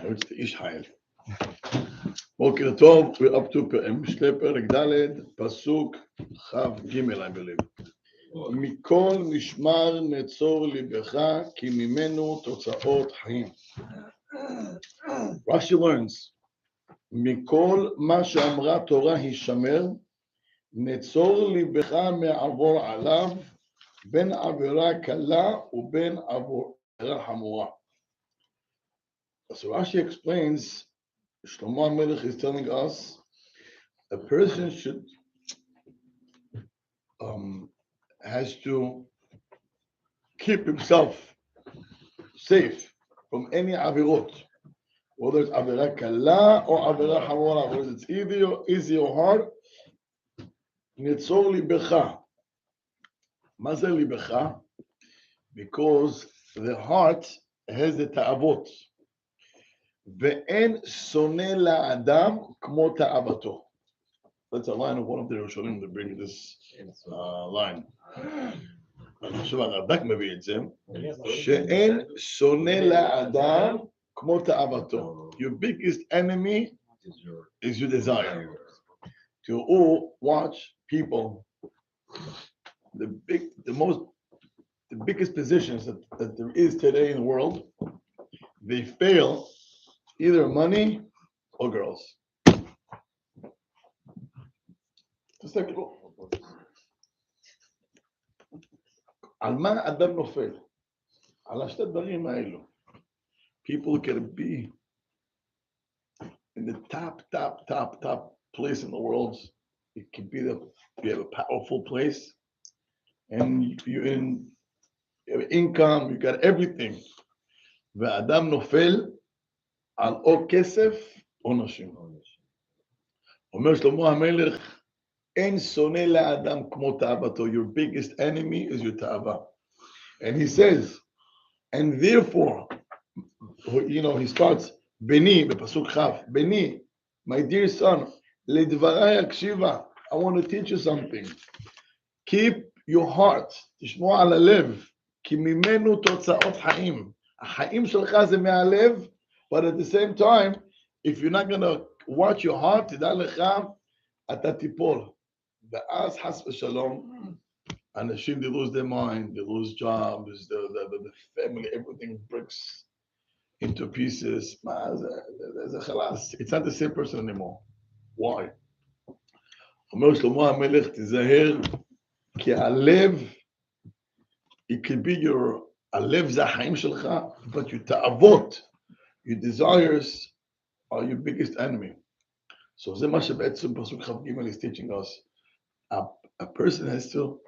it's the Ish Hayel. בוקר טוב, we're up to משלי פרק ד', פסוק כ"ג, I believe. מכל משמר נצור ליבך, כי ממנו תוצאות חיים. Rashi learns, מכל מה שאמרה תורה הישמר, נצור ליבך מעבור עליו, בין עבירה קלה ובין עבירה חמורה. So Rashi explains, Shlomo HaMelech is telling us, a person has to keep himself safe from any avirot, whether it's avira kala or avira hamora, whether it's easy or hard. Nitzor libecha. Ma ze libecha? Because the heart has the ta'avot. Ve'en soneh la'adam kmo ta'avato. That's a line of one of the Rishonim that bring this line. אני חושב הרד"ק מביא את זה, שאין שונא לאדם כמו תאוותו. Your biggest enemy is your desire. To all watch people, the biggest positions that there is today in the world, they fail either money or girls. תסתכלו. על מה אדם נופל? על השתי דברים האלו. People can be in the top place in the world. It can be you have a powerful place, and you have income, you got everything. ואדם נופל על או כסף או נשים. אומר שלמה המלך, אין שונא לאדם כמו תאוותו. Your biggest enemy is your ta'ava. And he says, and therefore, he starts, בני, בפסוק כ', בני, my dear son, לדבריי הקשיבה, I want to teach you something. Keep your heart, תשמור על הלב, כי ממנו תוצאות חיים. החיים שלך זה מהלב, but at the same time, if you're not going to watch your heart, תדע לך, אתה תיפול. ואז חס ושלום, אנשים, they lose their mind, they lose jobs, the family, everything breaks into pieces. It's not the same person anymore. Why? אומר שלמה המלך, תיזהר, כי הלב, it can be הלב זה החיים שלך, but your תאוות, your desires are your biggest enemy. So זה מה שבעצם פסוק כ"ג is teaching us. A person has to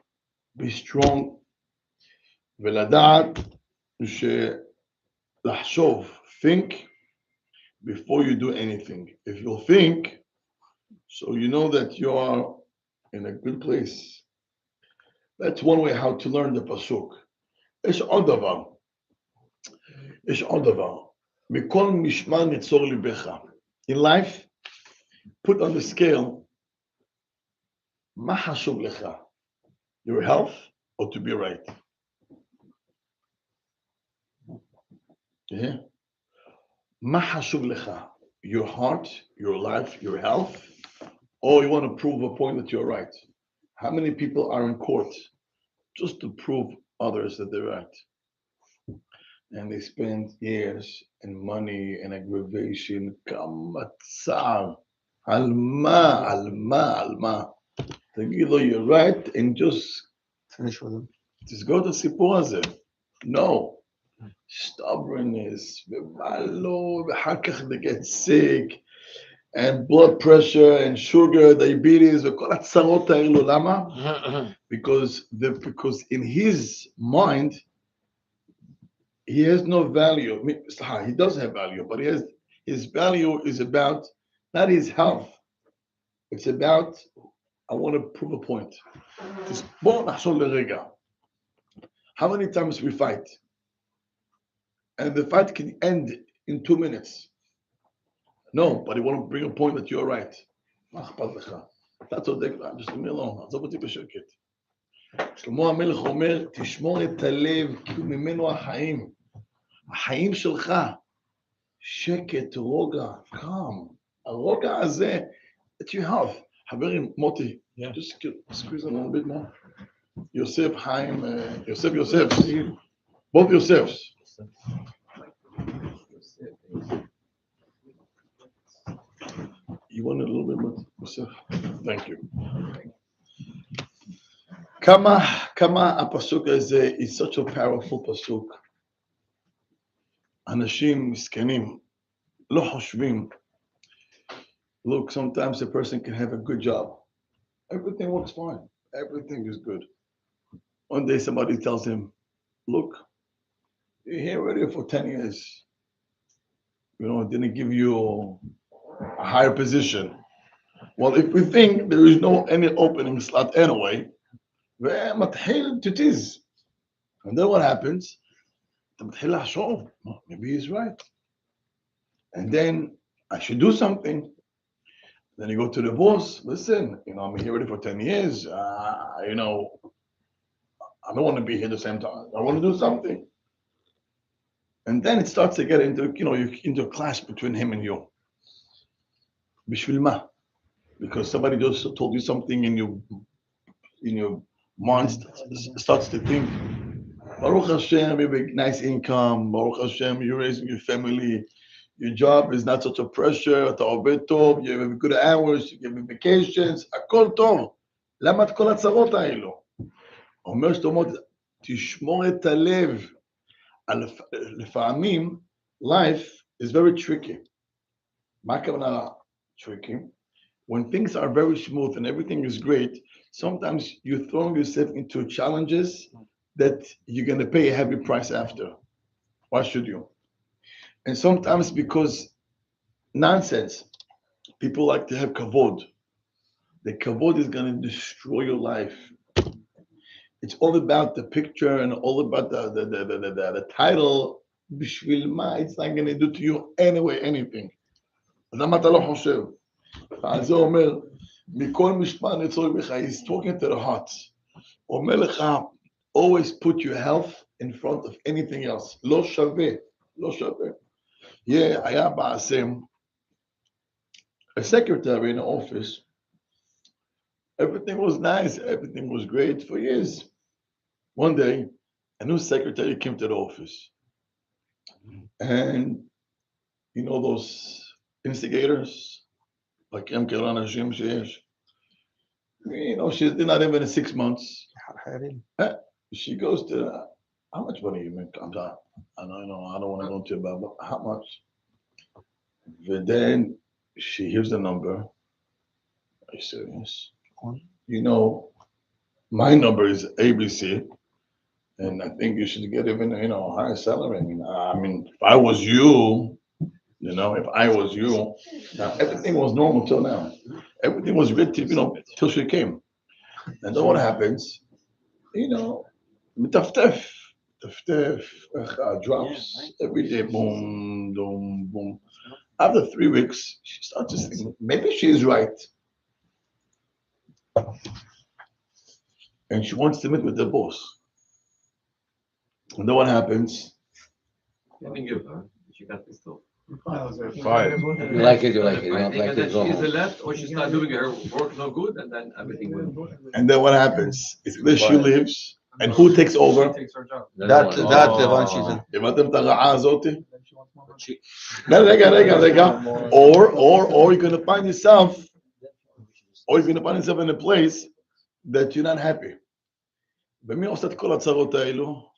be strong ולדעת לחשוב, think before you do anything. If you'll think, so you know that you are in a good place. That's one way how to learn the pasuk. יש עוד דבר. מכל משמר נצור ליבך. In life, put on the scale, מה חשוב לך? Your health or to be right? Yeah. מה חשוב לך? Your heart, your life, your health, or you want to prove a point that you're right? How many people are in court just to prove others that they're right? And they spend years and money and aggravation. כמה צער. על מה? תגיד לו, you're right, and just go to הסיפור הזה. No. Stubbornness, ואחר כך they get sick, and blood pressure, and sugar, diabetes, וכל הצרות האלו, למה? Because in his mind, he has no value. He does have value, but his value is about, not his health. It's about, I want to prove a point. בואו נחשוב לרגע. How many times we fight? And the fight can end in 2 minutes. No, but you want to bring a point that you're right. מה אכפת לך? אתה צודק, just leave me alone, עזוב אותי בשקט. שלמה המלך אומר, תשמור את הלב, כי ממנו החיים. החיים שלך. שקט, רוגע, calm. הרוגע הזה that you have. חברים, מוטי, just squeeze a little bit more. יוסף, חיים, יוסף. Both Yosefs. You want a little bit more, Yosef? Thank you. כמה הפסוק הזה is such a powerful פסוק. אנשים מסכנים, לא חושבים. Look, sometimes a person can have a good job. Everything works fine. Everything is good. One day somebody tells him, look, you're here already for 10 years. You know, it didn't give you a higher position. Well, if we think there is no any opening slot anyway, it is. And then what happens? Maybe he's right. And then I should do something. Then you go to the boss. Listen, you know, I'm here already for 10 years. You know, I don't want to be here at the same time. I want to do something. And then it starts to get into, you know, into a clash between him and you. Bishvil ma? Because somebody just told you something in your mind starts to think, Baruch Hashem, you have a nice income. Baruch Hashem, you're raising your family. Your job is not such a pressure. אתה עובד טוב, you have good hours, you give vacations, הכל טוב. למה את כל הצרות האלו? אומר שלמה, תשמור את הלב. לפעמים, life is very tricky. מה הכוונה tricky? When things are very smooth and everything is great, sometimes you throw yourself into challenges that you're going to pay a heavy price after. Why should you? And sometimes because nonsense, people like to have kavod. The kavod is going to destroy your life. It's all about the picture and all about the title. Bishvil ma, it's not going to do to you anyway anything. אז למה אתה לא חושב? אז זה אומר, מכל משפט נצור בך, he's talking to the heart. אומר לך, always put your health in front of anything else. לא שווה, לא שווה. היה בעשם, a secretary in the office, everything was nice, everything was great for years. One day, a new secretary came to the office. And you know those instigators, like you know, she's not even in 6 months. She goes to, how much money you make? I don't want to go into about how much. But then she hears the number. Are you serious? You know, my number is ABC, and I think you should get even, you know, a higher salary. I mean, if I was you, you know, if I was you, now everything was normal till now. Everything was good, you know, till she came. And then what happens? You know, mitaftef, drops every day, boom, boom, boom. After 3 weeks, she starts to think, maybe she's right. And she wants to meet with the boss. And then what happens? She got this though. Fine. You like it, you like it. You I don't think like that it, go she's home. left or she's not doing her work no good, and then everything will. And then what happens? It's either she leaves, and who takes over? She takes her job. That's the one she's in. הבנתם את הרעה הזאת? רגע. Or you're gonna find yourself, in a place that you're not happy. ומי עושה את כל הצרות האלו?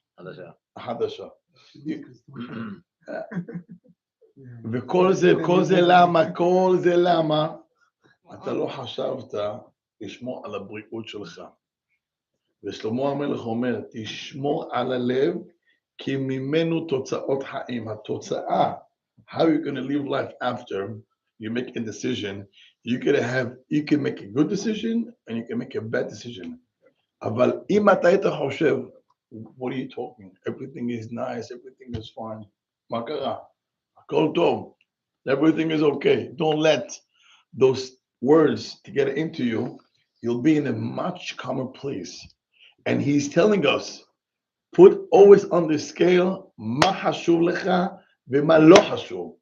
החדשה. וכל זה למה אתה לא חשבת לשמור על הבריאות שלך. ושלמה המלך אומר, תשמור על הלב, כי ממנו תוצאות חיים. התוצאה, how you're going to live life after you make a decision, you can make a good decision and you can make a bad decision. אבל אם אתה היית חושב, what are you talking? Everything is nice, everything is fine. מה קרה? הכל טוב. Everything is okay. Don't let those words to get into you. You'll be in a much calmer place. And he's telling us, put always on the scale, מה חשוב לך ומה לא חשוב.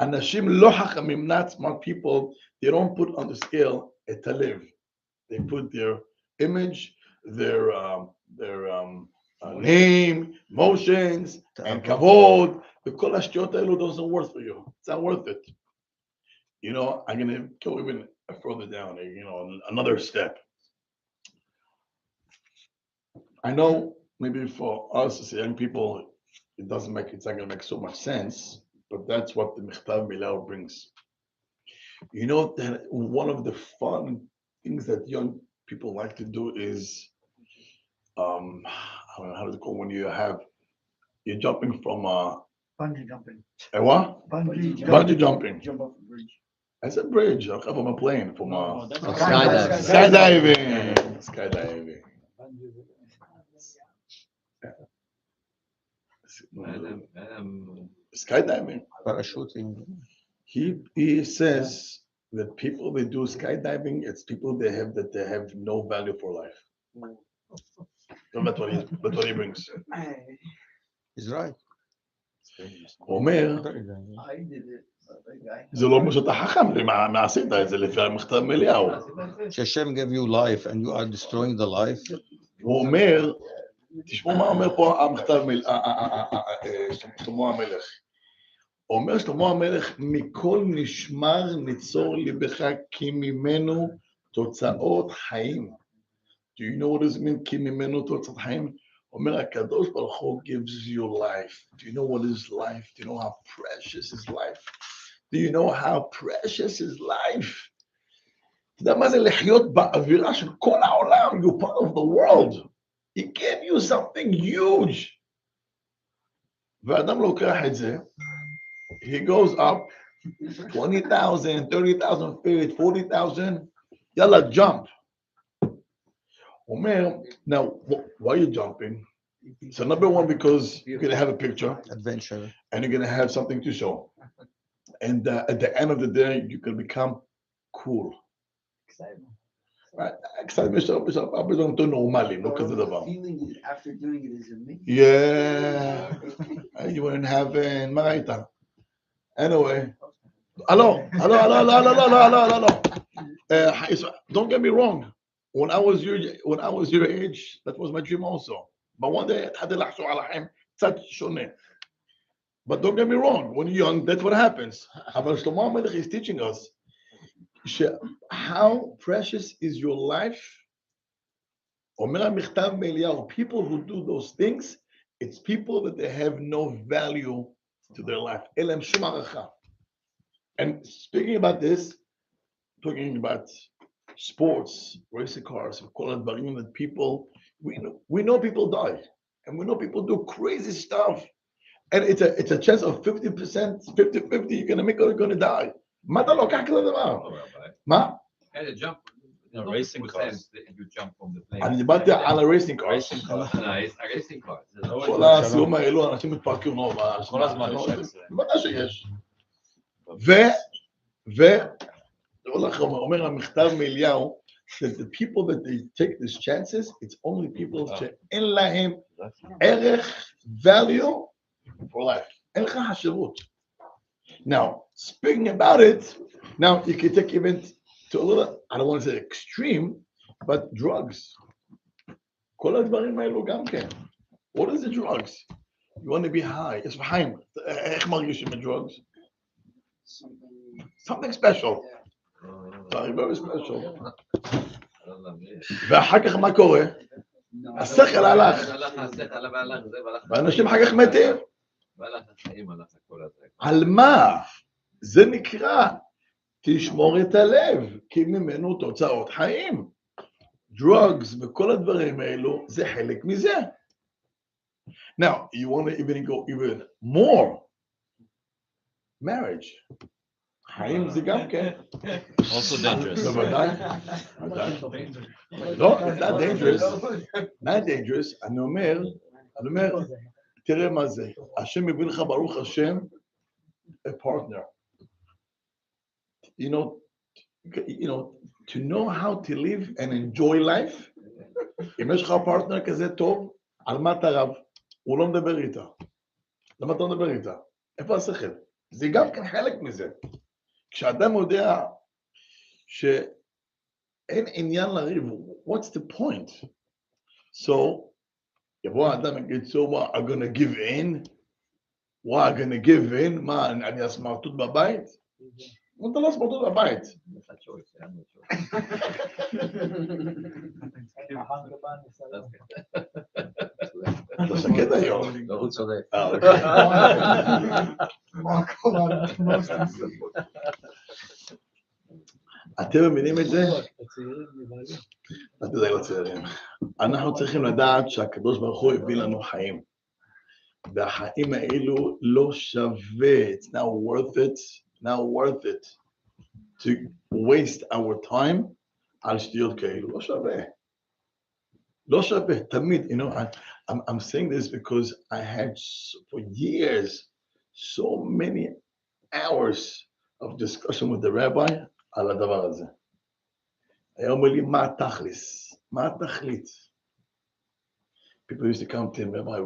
אנשים לא חכמים, not smart people, they don't put on the scale את הלב. They put their image, their name, emotions, and כבוד, וכל השטויות האלו doesn't work for you. It's not worth it. You know, I'm going to go even further down, you know, another step. I know maybe for us as young people, it's not going to make so much sense, but that's what the Michtav Milau brings. You know that one of the fun things that young people like to do is, I don't know how to call when you're jumping from Bungee jumping. a what? Bungee jumping. Jump off a bridge. It's a bridge, from a plane, from Skydiving. skydiving. Skydiving. Parachuting. He says that people that do skydiving, it's people they have no value for life. So that's what he brings. He's right. הוא אומר, I did it. זה לא מה שאתה חכם, מה עשית? זה לפי המכתב מאליהו. Hashem gave you life and you are destroying the life. הוא אומר, תשמעו מה אומר פה המכתב שלמה המלך. הוא אומר שלמה המלך, מכל נשמר ניצור ליבך כי ממנו תוצאות חיים. Do you know what does it mean? כי ממנו תוצאות חיים? הוא אומר, הקדוש ברוך הוא gives you life. Do you know what is life? Do you know how precious is life? Do you know how precious is life? אתה יודע מה זה לחיות באווירה של כל העולם? You're part of the world. He gave you something huge. ואדם לוקח את זה, he goes up 20,000, 30,000 feet, 40,000, יאללה, jump. אומר, now, why are you jumping? So number one, because you're going to have a picture. Adventure. And you're going to have something to show. And at the end of the day, you can become cool. Right? Excitement, הרבה דברים יותר נורמליים, לא כזה דבר. Feeling after doing it is amazing. Yeah. You were in heaven, מה ראית? Anyway. Hello. Don't get me wrong. When I was your age, that was my dream also. But one day, התחלתי לחשוב עליכם קצת שונה. But don't get me wrong, when you're young, that's what happens. אבל שלמה המלך is teaching us how precious is your life. אומר המכתב מאליהו, people who do those things, it's people that they have no value to their life. אין להם שום הערכה. And speaking about this, talking about sports, racing cars, כל הדברים that people, we know people die, and we know people do crazy stuff, and it's a chance of 50%, 50-50, you're gonna make or you're gonna die. מה אתה לוקח כזה דבר? מה? And jump. Racing cars. You jump from the plane. אני דיברתי על הרייסינג קארס. Racing cars. Racing cars. כל הסיום האלו, אנשים מתפרקים לו. כל הזמן יש. בוודאי שיש. אומר המכתב מאליהו, that the people that they take these chances, it's only people שאין להם ערך, value for life. אין לך חשיבות. Now, speaking about it, now you can take even to a little, I don't want to say extreme, but drugs. כל הדברים האלו גם כן. What is the drugs? You want to be high. יש חיים. איך מרגישים drugs? Something special. Something very special. ואחר כך מה קורה? השכל הלך. ואנשים אחר כך מתים. על מה? זה נקרא, תשמור את הלב, כי ממנו תוצאות חיים. Drugs וכל הדברים האלו, זה חלק מזה. Now, you want to even go even more. Marriage. חיים זה גם כן. Also dangerous. בוודאי. לא, it's not dangerous. Not dangerous. אני אומר, תראה מה זה. השם מביא לך ברוך השם, a partner. You know, to know how to live and enjoy life, אם יש לך פרטנר כזה טוב, על מה אתה רב? הוא לא מדבר איתה. למה אתה מדבר איתה? איפה השכל? זה גם כן חלק מזה. כשאדם יודע שאין עניין לריב, what's the point? So, יבוא האדם יגיד, so what, I'm gonna give in? What, I'm gonna give in? מה, אני הסמרטוט בבית? אתה לא הסמרטוט בבית. אתה שקט היום. לא, הוא צודק. אתם מבינים את זה? אל תדאג לצעירים. אנחנו צריכים לדעת שהקדוש ברוך הוא הביא לנו חיים. והחיים האלו לא שווה, it's not worth it to waste our time על שטויות כאלו, לא שווה. לא שווה, תמיד, you know, I'm saying this because I had for years so many hours of discussion with the rabbi על הדבר הזה. היה אומר לי, מה התכלס? מה התכלית? People used to come to him, Rabbi,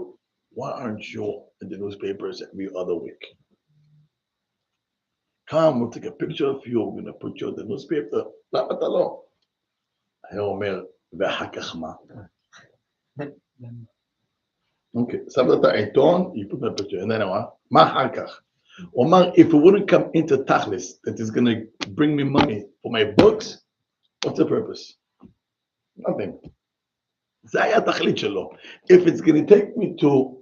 why aren't you in the newspapers every other week? Come, we'll take a picture of you, we're going to put you in the newspaper. למה אתה לא? היה אומר, ואחר כך מה? אוקיי, שמת את העיתון, you put the picture, and then מה אחר כך? הוא אמר, if it wouldn't come into tachlis, that is going to bring me money for my books, what's the purpose? Nothing. זה היה התכלית שלו. If it's going to take me to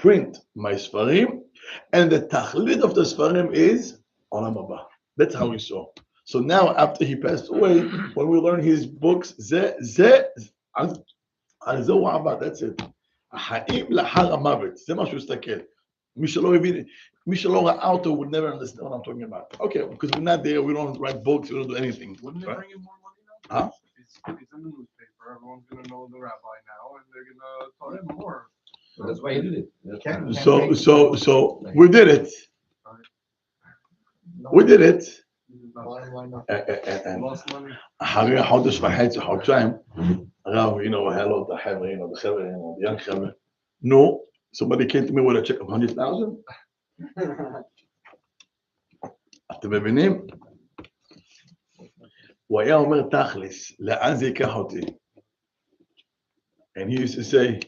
print my ספרים, and the תכלית of the ספרים is עולם הבא. That's how we saw. So now, after he passed away, when we learn his books, על זה הוא עבד, that's it. החיים לאחר המוות, זה מה שהוא הסתכל. מי שלא הבין, מי שלא ראה אותו would never understand what I'm talking about. Okay, because we're not there, we don't write books, we don't do anything. Wouldn't it Right? bring in more money now? Huh? If he's in the newspaper, everyone's going to know the rabbi now, and they're going to tell him more. That's why he did it. So we did it. We did it. Why not? And Lost money. אחרי חודש וחצי, חודשיים, הרב, you know, hello, the חבר'ה, you know, the חבר'ה, you know, the young חבר'ה. No, somebody came to me with a check of 100,000. אתם מבינים? הוא היה אומר תכלס, לאן זה ייקח אותי? And he used to say,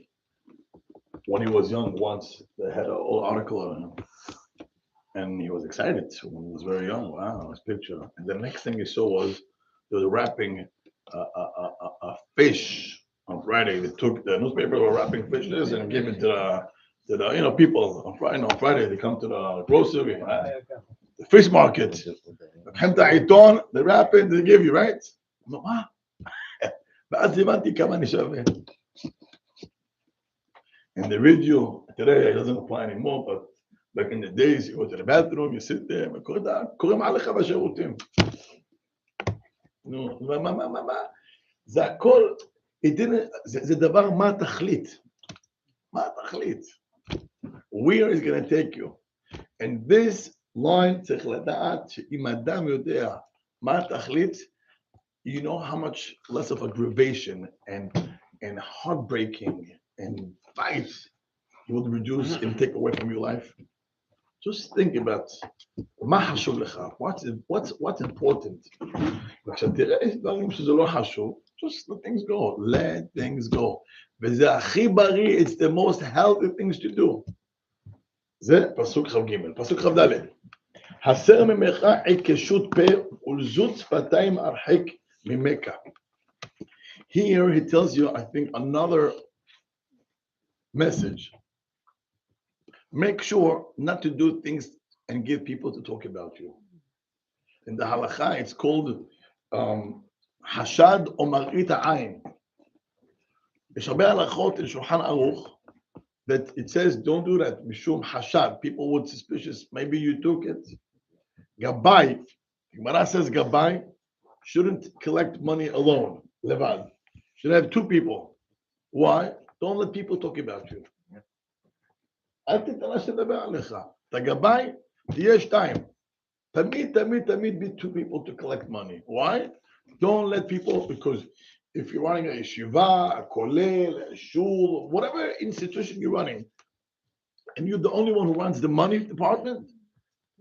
when he was young once, they had an old article on him. And he was excited when he was very young. Wow, this picture. And the next thing he saw was they were wrapping a fish on Friday. They took the newspaper, were wrapping fishes and gave it to the you know, people on Friday. On Friday they come to the grocery, the fish market. They wrap it, they give you, right? ואז הבנתי כמה אני שווה. And the radio today it doesn't apply anymore, but back in the days, you go to the bathroom, you sit there, קוראים עליך בשירותים. נו, מה? זה הכל, זה דבר מה התכלית? מה התכלית? Where is going to take you? And this line צריך לדעת שאם אדם יודע מה התכלית, you know how much less of aggravation and heartbreaking and fight you will reduce and take away from your life. Just think about מה חשוב לך, what's important. וכשתראה דברים שזה לא חשוב, just let things go, let things go. וזה הכי בריא, it's the most healthy things to do. זה פסוק כ"ג, פסוק כ"ד. הסר ממך עיקשות פה ולזות שפתיים הרחק ממך. Here he tells you, I think, another message. Make sure not to do things and give people to talk about you. In the halakha, it's called hashad or marit ha'ayin. יש הרבה הלכות in Shulchan Aruch that it says don't do that. Mishum hashad, people would suspicious. Maybe you took it. Gabbai, Gemara says Gabbai shouldn't collect money alone. Levad should have two people. Why? Don't let people talk about you. אל תתנה שדבר עליך. אתה גבאי, תהיה שתיים. תמיד be two people to collect money. Why? Don't let people, because if you're running a yeshiva, a kollel, a shul, whatever institution you're running, and you're the only one who runs the money department,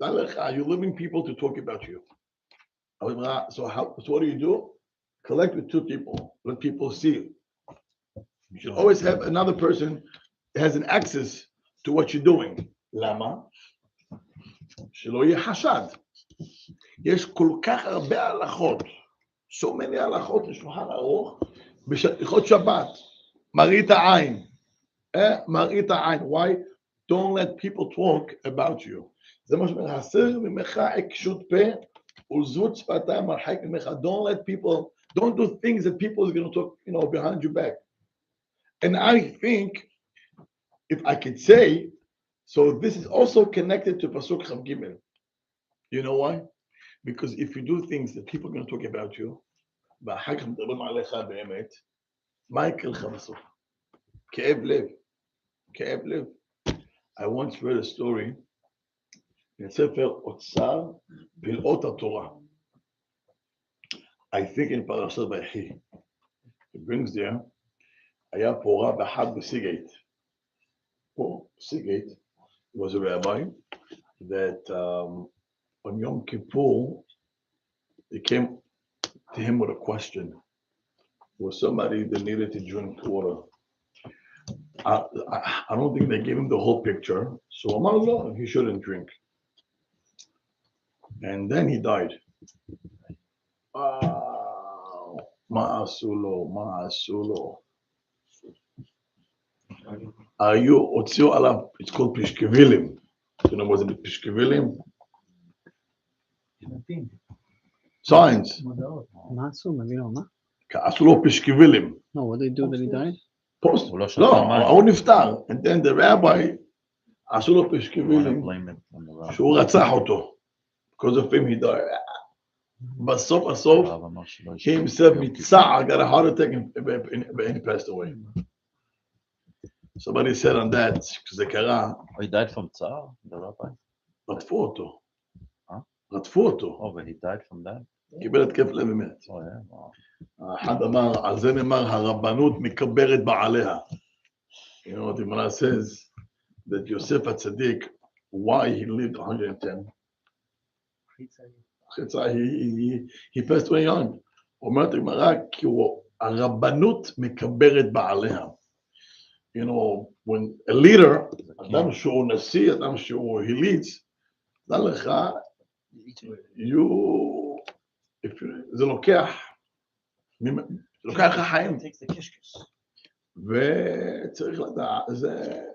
You're living people to talk about you. So what do? Collect with 2 people. Let people see you. You should always have another person that has an access to what you're doing. למה? שלא יהיה חשד. יש כל כך הרבה הלכות, so many הלכות לשולחן ערוך, בהלכות שבת, מראית העין. מראית העין. Why? Don't let people talk about you. זה מה שאומר, הסר ממך עקשות פה, וזות שפתיים הרחק ממך. Don't let people, don't do things that people are going to talk, behind your back. And I think, if I could say, so this is also connected to Pasuk Chav Gimel. You know why? Because if you do things that people are going to talk about you, ואחר כך מדברים עליך באמת, מה יקרה לך בסוף? כאב לב. כאב לב. I once read a story in ספר אוצר, פלאות התורה. I think in פרשת ויחי. It brings there, היה פורה באחד בסיגייט. Seagate was a rabbi that on Yom Kippur, they came to him with a question. There was somebody that needed to drink water. I don't think they gave him the whole picture, so Amar no, he shouldn't drink. And then he died. Ma'asulo. הוציאו עליו, it's called פשקבילים. You know what is it, פשקבילים? Signs. מה עשו? מבינו, מה? עשו לו פשקבילים. No, what did they do that he died? פוסט. הוא לא שתה לא, מים. הוא נפטר. And then the rabbi, עשו לו פשקבילים, שהוא רצח אותו. Because of him he died. בסוף, he himself מצער, got a heart attack and he passed away. Somebody said on that, כשזה קרה, He died from צער, the rabbi? רדפו אותו. Huh? רדפו אותו. Oh, but he died from that? קיבל התקף לב ומת. Oh, yeah. Wow. אחד אמר, על זה נאמר, הרבנות מקברת בעליה. You know, the Gemara says that Yosef HaTzadik, why he lived 110? He passed away young. אומרת הגמרא, כי הרבנות מקברת בעליה. You know, when a leader, אדם שהוא נשיא, אדם שהוא he leads, דע לך, זה לוקח לך חיים. וצריך לדעת,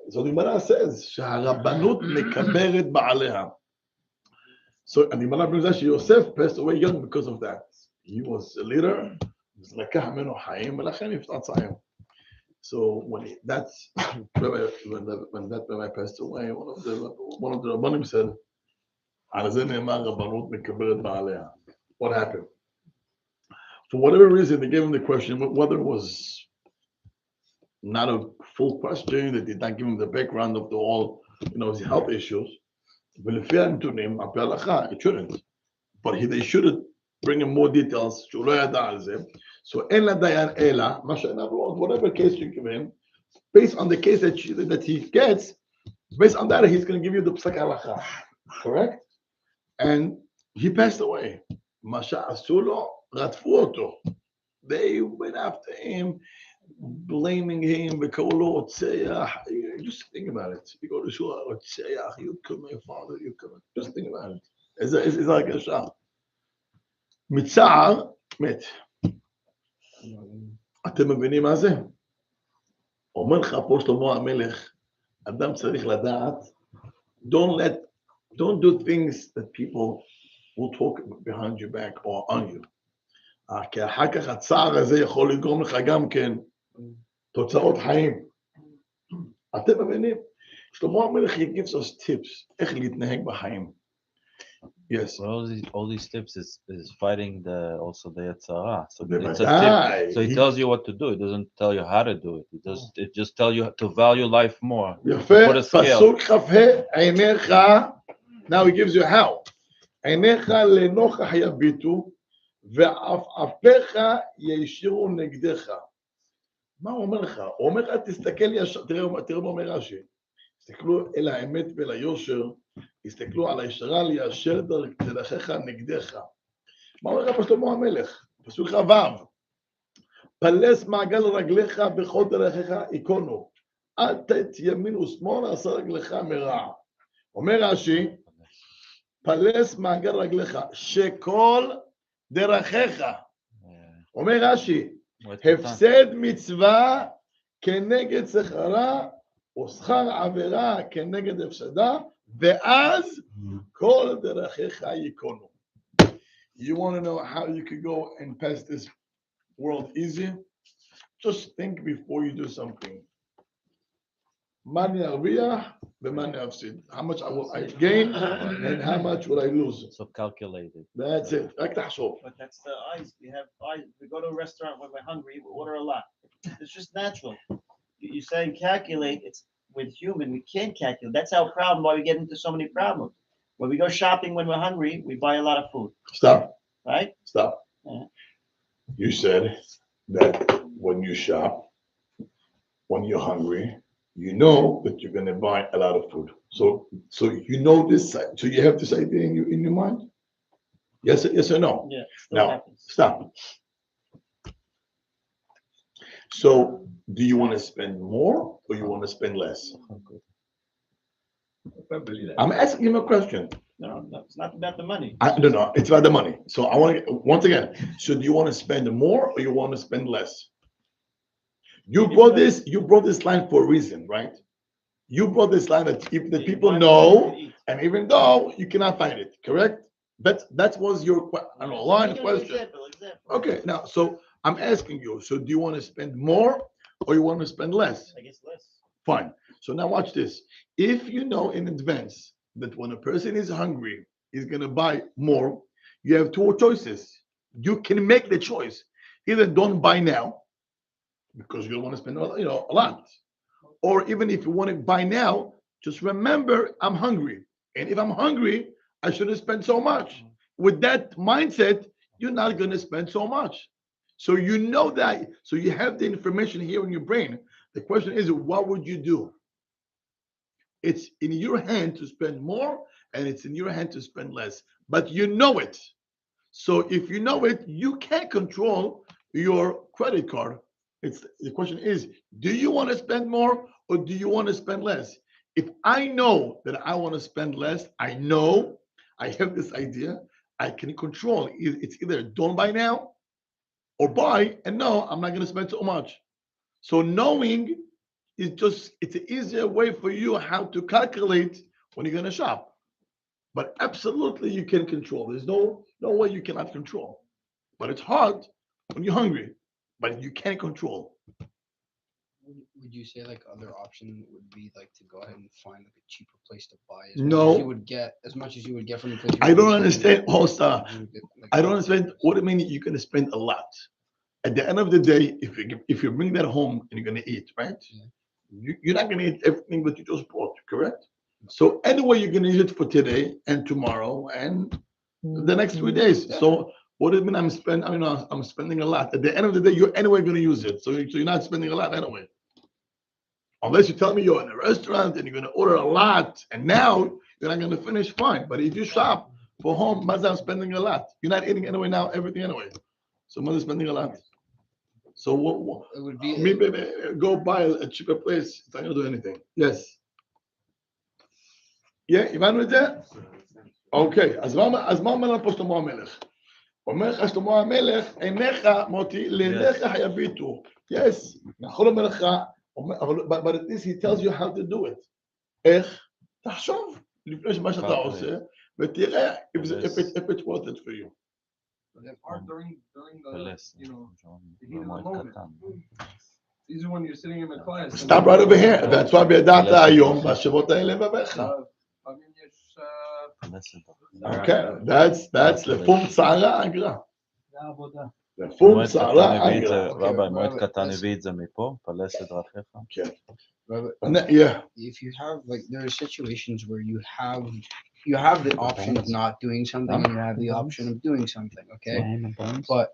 זאת גמרא says, שהרבנות מקברת בעליה. So, and the Gemara brings that Yosef passed away young because of that. He was a leader, זה לקח ממנו חיים, ולכן נפטר צעיר. So when that rabbi passed away, one of the rabbanim said, "על זה נאמר רבנות מקברת בעליה." What happened? For whatever reason, they gave him the question, whether it was not a full question, they did not give him the background of all, his health issues. ולפי הנתונים, על פי ההלכה, it shouldn't. But they should bring him more details, שהוא לא ידע על זה. So אין לדיין אלא, מה שעיניו לא, whatever case you give him, based on the case that he gets, based on that, he's going to give you the psak halacha. Correct? And he passed away. מה שעשו לו, רדפו אותו. They went after him, blaming him, וקראו לו רוצח. Just think about it. You go to shul, רוצח, you killed my father, you killed. Just think about it. איזה הרגשה. מצער, מת. אתם מבינים מה זה? אומר לך פה שלמה המלך, אדם צריך לדעת, don't do things that people will talk behind your back or on you. כי אחר כך הצער הזה יכול לגרום לך גם כן תוצאות חיים. אתם מבינים? שלמה המלך he gives us tips, איך להתנהג בחיים. Yes. Well, all these tips is fighting also the Yetzirah. So it's a בוודאי. tip. So he tells you what to do. It doesn't tell you how to do it. It just tells you to value life more. יפה, פסוק כ"ה, עיניך, now he gives you how. עיניך לנוכח יביטו, ועפעפיך ישירו נגדך. מה הוא אומר לך? הוא אומר לך, תסתכל ישר, תראה מה אומר רש"י. תסתכלו אל האמת ואל היושר, הסתכלו על הישרה ליישר דרכיך נגדך. מה אומר רבי שלמה המלך? פסוק ו' פלס מעגל רגליך בכל דרכיך ייכונו. אל תט ימין ושמאל עשה רגליך מרע. אומר רש"י, פלס מעגל רגליך, שכל דרכיך. אומר רש"י, הפסד מצווה כנגד שכרה, ושכר עבירה כנגד הפסדה, ואז כל דרכיך ייכונו. You want to know how you could go and pass this world easy? Just think before you do something. מה אני ארוויח ומה אני אפסיד. How much will I gain and how much will I lose. So calculated. That's it. רק תחשוב. But that's the eyes. We have eyes. We go to a restaurant when we're hungry. We order a lot. It's just natural. You're saying calculate. It's with human. We can't calculate. That's our problem. Why we get into so many problems. When we go shopping when we're hungry, we buy a lot of food. Stop. Right? Stop. Yeah. You said that when you shop, when you're hungry, you know that you're going to buy a lot of food. So you know this. So you have this idea in your mind. Yes or no? Yeah. Now Happens. stop. So do you want to spend more or you want to spend less? I'm asking him a question. No, it's not about the money. I don't know. It's about the money. So I want to once again. So do you want to spend more or you want to spend less? You brought this line for a reason, right? You brought this line that if the people know, and even though you cannot find it, correct? That was your line of question. Example. Okay, now so I'm asking you. So do you want to spend more or you want to spend less? I guess less. Fine. So now watch this. If you know in advance that when a person is hungry, he's going to buy more, you have two choices. You can make the choice. Either don't buy now, because you don't want to spend a lot. Or even if you want to buy now, just remember I'm hungry. And if I'm hungry, I shouldn't spend so much. With that mindset, you're not going to spend so much. So you know that. So you have the information here in your brain. The question is, what would you do? It's in your hand to spend more and it's in your hand to spend less. But you know it. So if you know it, you can't control your credit card. The question is, do you want to spend more or do you want to spend less? If I know that I want to spend less, I know I have this idea, I can control. It's either don't buy now or buy and no, I'm not going to spend so much. So knowing it's an easier way for you how to calculate when you're going to shop. But absolutely you can control. There's no way you cannot control. But it's hard when you're hungry. But you can't control. Would you say like other option would be like to go ahead and find like a cheaper place to buy No. as much as you would get from the place? I don't understand. I don't understand what it means you're going to spend a lot. At the end of the day, if you bring that home and you're going to eat, right? Yeah. You're not going to eat everything that you just bought, correct? So anyway, you're going to use it for today and tomorrow and the next 3 days. So what does it mean I'm spending a lot? At the end of the day, you're anyway going to use it. So you're not spending a lot anyway. Unless you tell me you're in a restaurant and you're going to order a lot and now you're not going to finish, fine. But if you shop for home, I'm spending a lot. You're not eating anyway now, everything anyway. So mother's spending a lot. So what it would be maybe go buy a cheaper place. It's not going to do anything. Yes. Yeah, הבנו את זה? אוקיי, אז מה אומר לנו פה שלמה המלך? אומר לך שלמה המלך, עיניך, מוטי, לידיך יביטו. Yes, נכון אומר לך, but at least he tells you how to do it. איך? תחשוב לפני שמה שאתה עושה, ותראה if it's worth it for you. Or during the heat of the moment. These are when you're sitting in the class. Stop right over here. That's why בידעת היום, והשבות האלה בבך. Okay, that's לפום צערה אגרה. לפום צערה אגרה. רבי, מועד קטן הביא את זה מפה, פלס את דרכיך. כן. Yeah. If you have there are situations where you have the option of not doing something and you have the option of doing something, okay? But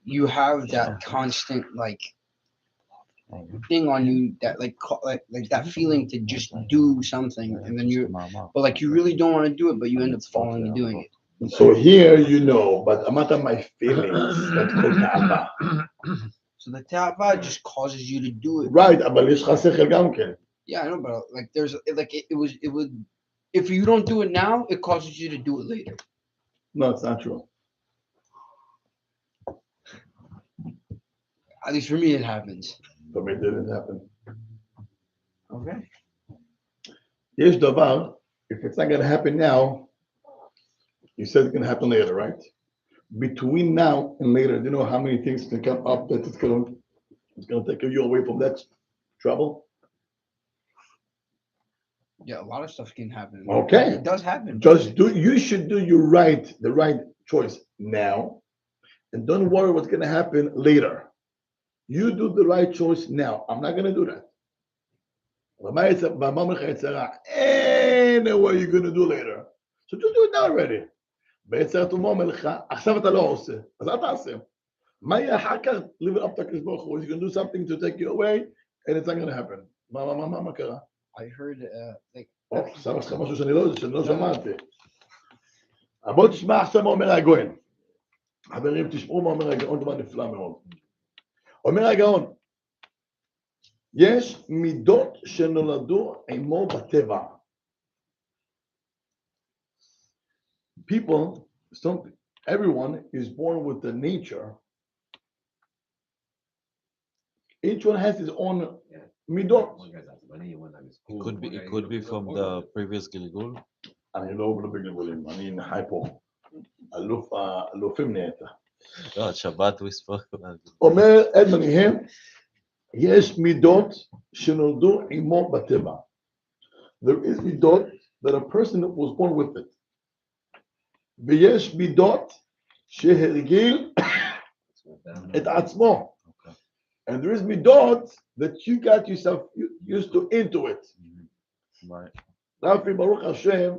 you have that constant thing on you that like that feeling to just do something, and then but like you really don't want to do it, but you end up falling and doing it. So here you know, but I'm not my feelings. That's called ta'aba. So the ta'aba just causes you to do it. Right, אבל יש לך שכל גם כן. Yeah, I know, but like there's like it would if you don't do it now, it causes you to do it later. No, it's not true. At least for me, it happens. For me, it didn't happen. Okay. יש דבר, if it's not going to happen now, you said it's going to happen later, right? Between now and later, do you know how many things can come up that it's going to take you away from that trouble? Yeah, a lot of stuff can happen. Okay. It does happen. You should do the right choice now, and don't worry what's going to happen later. You do the right choice now. I'm not going to do that. Ain't what you're going to do later. So just do it now already. עכשיו אתה לא עושה, אז אל תעשה. מה יהיה אחר כך? Leave it up to הקדוש ברוך הוא. He's going to do something to take you away, and it's not going to happen. מה קרה? I heard like. שם לך משהו שאני לא שמעתי. בוא תשמע עכשיו מה אומר הגאון. חברים, תשמעו מה אומר הגאון, דבר נפלא מאוד. אומר הגאון, יש מידות שנולדו עמו בטבע. Everyone is born with the nature. Each one has his own midot. It could be from the previous Gilgul. אני לא בגלגולים, אני חי פה. אלופים נהייתה. לא, שבת הוא ספר. אומר אדמוני, יש מידות שנולדו עמו בטבע. There is midot that a person was born with it. ויש מידות שהרגיל את עצמו. And there is midot that you got yourself used to into it. Right. Rafi, Baruch Hashem,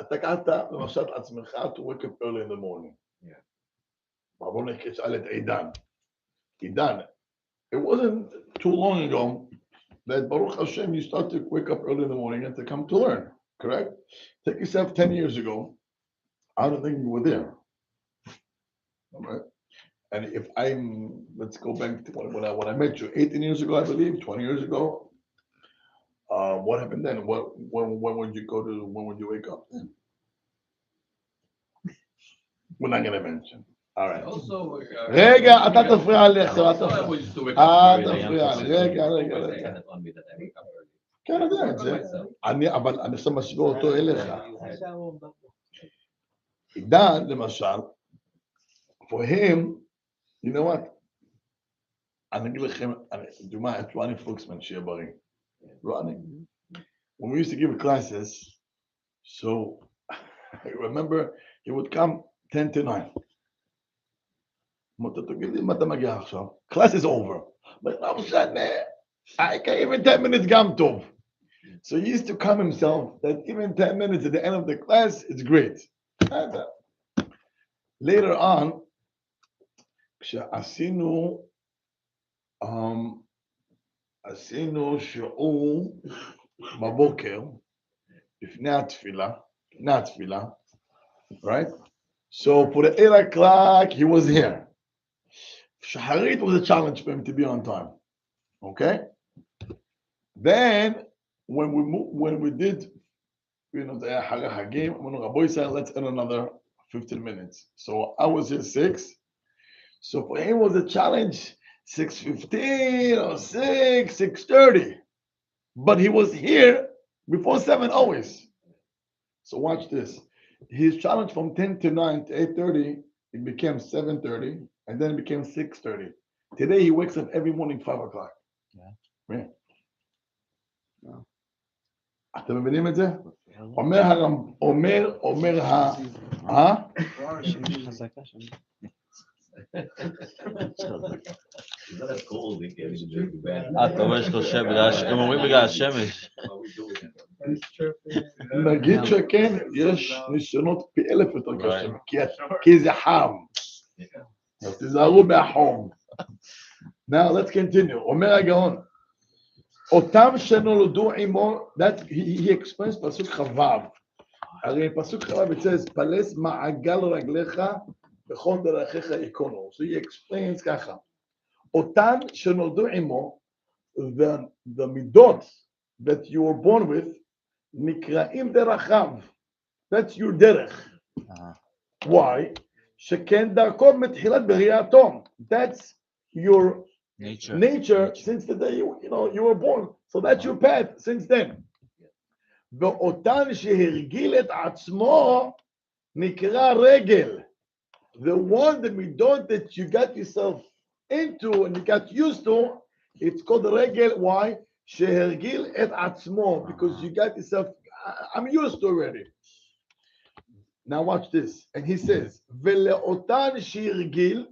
אתה קראת למשל עצמך to wake up early in the morning. בואו נשאל את עידן. It wasn't too long ago that Baruch Hashem you start to wake up early in the morning and to come to learn, correct? Take yourself 10 years ago, I don't think you were there. All right? And if let's go back to when I met you 18 years ago, I believe, 20 years ago. What happened then? When would you wake up then? We're not gonna mention. All right. Also, רגע, אתה תפריע לי עכשיו, I used to wake אל up early. תפריע לי, רגע. I had it on me that I wake up early. כן, אני יודע את זה. אבל אני עכשיו משווה אותו אליך. עידן, למשל, for him, you know what? אני אגיד לכם, דוגמה, את רוני פוקסמן, שיהיה בריא. Ronnie. When we used to give classes, so I remember he would come 10 to 9. Class is over. But I can't even 10 minutes gam tov. So he used to calm himself that even 10 minutes at the end of the class, it's great. Later on, עשינו שיעור בבוקר לפני התפילה, right? So for the 8 o'clock, he was here. Shaharit was a challenge for him to be on time, okay? Then when we did, the Hagim, Rabbi said, let's add another 15 minutes. So I was here 6. So for him was a challenge. 6:15 or 6:30, but he was here before 7 always. So watch this. His challenge from 10 to 9 to 8:30, it became 7:30, and then it became 6:30. Today he wakes up every morning 5 o'clock. Yeah. אתם מבינים את זה? אומר אתה אומר שחושב, הם אומרים בגלל השמש. נגיד שכן, יש ניסיונות פי 1000 יותר קשים, כי זה חם. אז תיזהרו מהחום. Now let's continue. אומר הגאון, אותם שנולדו עמו, he explains פסוק חו"ב. הרי פסוק חו"ב it says, פלס מעגל רגליך בכל דרכיך יקונו. So he explains ככה, אותן שנולדו עמו, the midot that you were born with, נקראים דרכיו. That's your דרך. Why? שכן דרכו מתחילת בריאתו. That's your nature since the day you were born. So that's your path since then. ואותן שהרגיל את עצמו נקרא רגל. The one, the midot that you got yourself into and you got used to, it's called רגל. Why? שהרגיל את עצמו, because you got yourself, I'm used to already. Now watch this. And he says, ולאותן שהרגיל,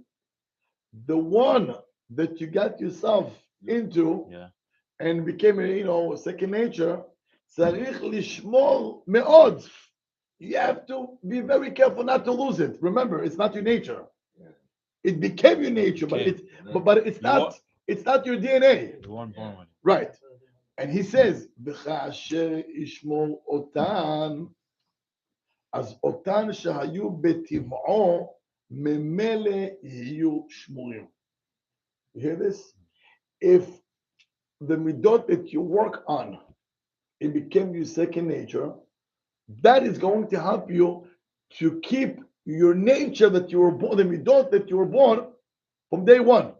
the one that you got yourself into and became a second nature, צריך לשמור מאוד. You have to be very careful not to lose it. Remember, it's not your nature. It became your nature, but it's not your DNA. You weren't born with it. Right. And he says, וכאשר ישמור אותן, אז אותן שהיו בטבעו, ממילא יהיו שמורים. You hear this? If the midot that you work on, it became your second nature, that is going to help you to keep your nature that you were born, the midot that you were born from day one.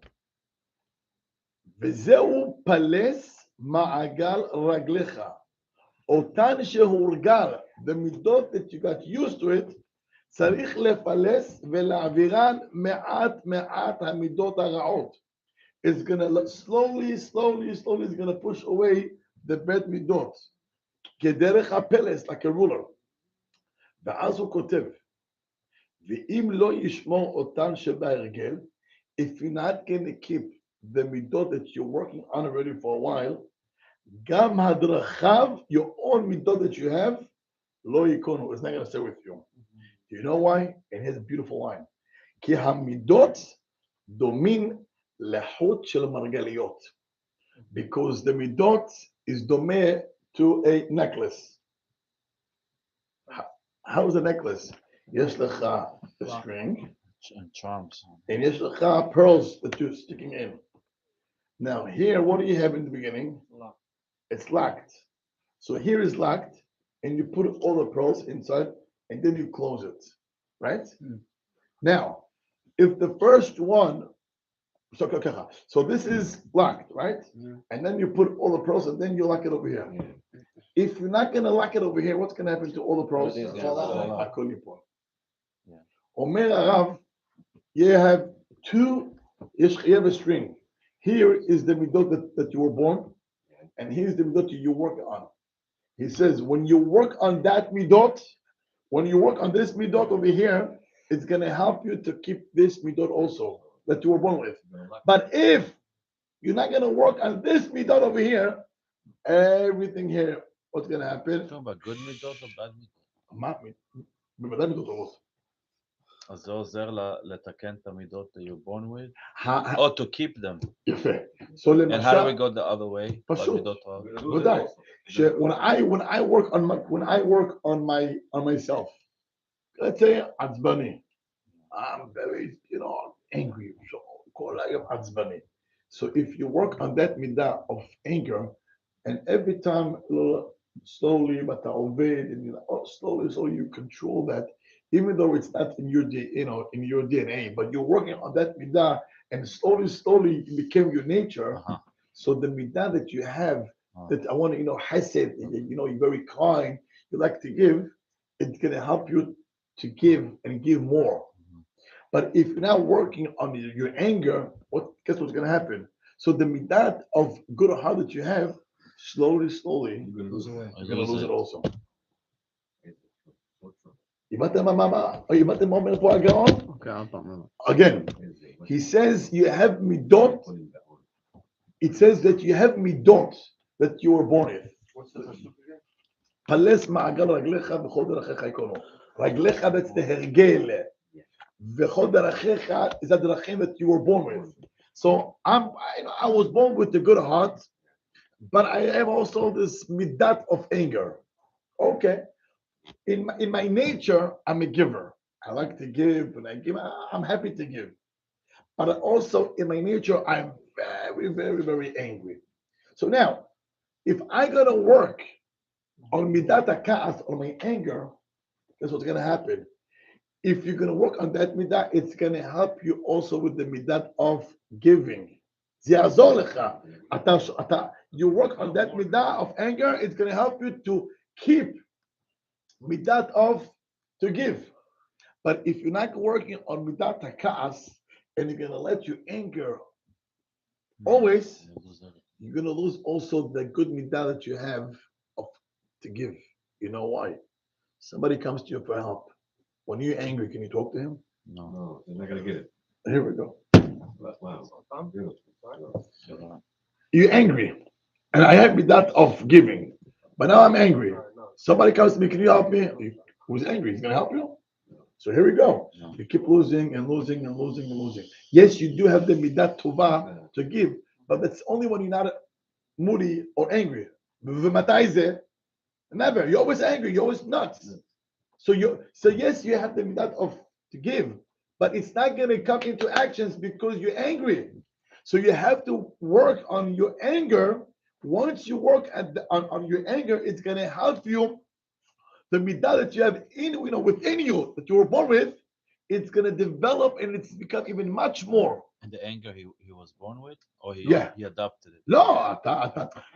וזהו פלס מעגל רגליך. אותן שהורגל, the midot that you got used to it, צריך לפלס ולהעבירן מעט מעט המידות הרעות. It's going to slowly, it's going to push away the bad midot. כדרך הפלס, like a ruler. ואז הוא כותב, ואם לא ישמור אותן שבהרגל, if you're not going to keep the midot that you're working on already for a while, גם הדרכיו, your own midot that you have, לא יקונו, it's not going to stay with you. Do you know why? And here's a beautiful line. כי המידות דומין לחוט של מרגליות. Because the midot is דומה to a necklace. How is a necklace? יש לך a string And charms. and יש לך pearls that you're sticking in. Now here, what do you have in the beginning? It's locked. So here is locked and you put all the pearls inside and then you close it, right? Now, if the first one, so this is locked, right? And then you put all the pearls and then you lock it over here. If you're not going to lock it over here, what's going to happen to all the pearls? Omer Arav, you have a string. Here is the midot that you were born, and here's the midot you work on. He says, when you work on that midot, when you work on this midot over here, it's going to help you to keep this midot also that you were born with. But if you're not going to work on this midot over here, everything here, what's going to happen? Talking about good midot or bad midot? אז זה עוזר לתקן את המידות that you're born with? Or to keep them? יפה. So And how do we go the other way? פשוט. ודאי. When I work on myself, let's say עצבני. I'm very, angry. So כל היום עצבני. So if you work on that midah of anger, and every time slowly, but and slowly you control that, even though it's not in your in your DNA, but you're working on that midah, and slowly it became your nature. So the midah that you have, that I want to, hesed, you're very kind, you like to give, it's going to help you to give and give more. But if you're not working on your anger, guess what's going to happen? So the midah of good or hard that you have, slowly, you're going to lose it also. Again, he says you have midot. It says that you have midot that you were born with. Pales ma'agal raglecha v'chol derachecha ikono. Raglecha, that's the hergel. V'chol derachecha is the derachim that you were born with. So I was born with a good heart, but I have also this midat of anger. Okay. In my nature, I'm a giver. I like to give. When I give, I'm happy to give. But also in my nature, I'm very, very, very angry. So now, if I gotta work on midat hakas, on my anger, that's what's gonna happen. If you're gonna work on that midah, it's gonna help you also with the midat of giving. You work on that midah of anger, it's gonna help you to keep midat of to give. But if you're not working on midat hakas and you're gonna let your anger always, you're gonna lose also the good midah that you have of to give. You know why? Somebody comes to you for help. When you're angry, can you talk to him? No, you're not gonna get it. Here we go. Wow. You're angry, and I have midat of giving, but now I'm angry. Somebody comes to me, can you help me? Who's angry? He's gonna help you. So here we go. You keep losing and losing and losing and losing. Yes, you do have the midat tova to give, but that's only when you're not moody or angry. Never. You're always angry. You're always nuts. So yes, you have the midat of to give, but it's not going to come into actions because you're angry. So you have to work on your anger. Once you work on your anger, it's going to help you. The midah that you have within you that you were born with, it's going to develop and it's become even much more. And the anger he was born with, or he adopted it? לא,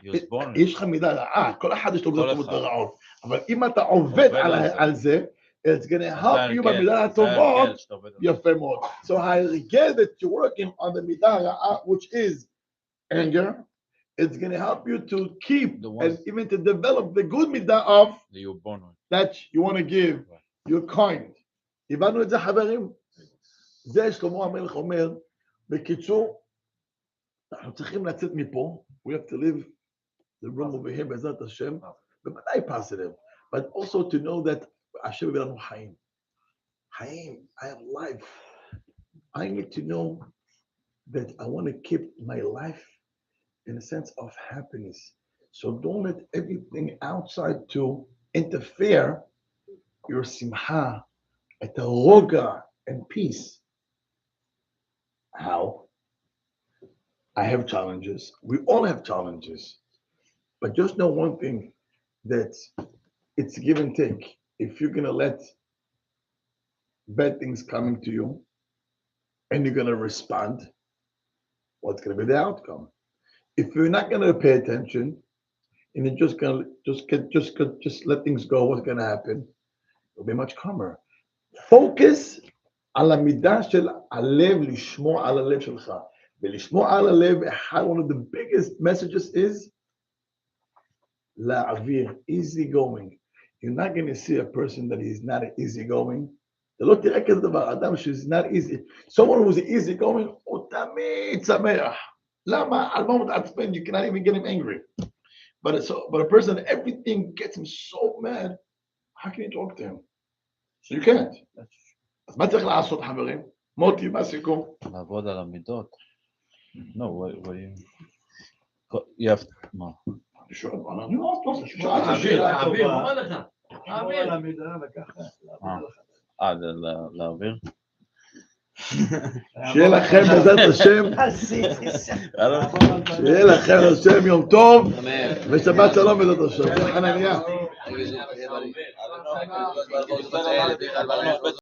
He was born with יש לך מידה רעה, כל אחד יש לו מידה טובות ורעות, אבל אם אתה עובד על זה, it's going to help you במידה הטובות, יפה מאוד. So I get that you're working on the מידה הרעה, which is anger. It's going to help you to keep and even to develop the good midah of that you want to give. You're kind. הבנו את זה חברים? זה שלמה המלך אומר, בקיצור, אנחנו צריכים לצאת מפה, we have to leave the room over here בעזרת השם, בוודאי positive, but also to know that השם הביא לנו חיים. חיים, I have life. I need to know that I want to keep my life in a sense of happiness. So don't let everything outside to interfere your simcha, et roga and peace. How? I have challenges. We all have challenges. But just know one thing, that it's give and take. If you're going to let bad things coming to you and you're going to respond, what's going to be the outcome? If you're not going to pay attention and you're just going to just let things go, what's going to happen? It'll be much calmer. Focus על המידה של הלב, לשמוע על הלב שלך. ולשמוע על הלב, one of the biggest messages is להעביר, easy going. You're not going to see a person that is not easy going. אתה לא תראה כזה דבר, אדם she's not easy. Someone who's easy going, הוא תמיד שמח. למה? על מה הוא מתעצבן? You cannot even get him angry. But a person, everything gets him so mad, how can you talk to him? You can't. אז מה צריך לעשות, חברים? מוטי, מה הסיכום? לעבוד על המידות. No, you have... מה? להעביר? שיהיה לכם בעזרת השם, שיהיה לכם השם יום טוב, ושבת שלום בעזרת השם. חנניה.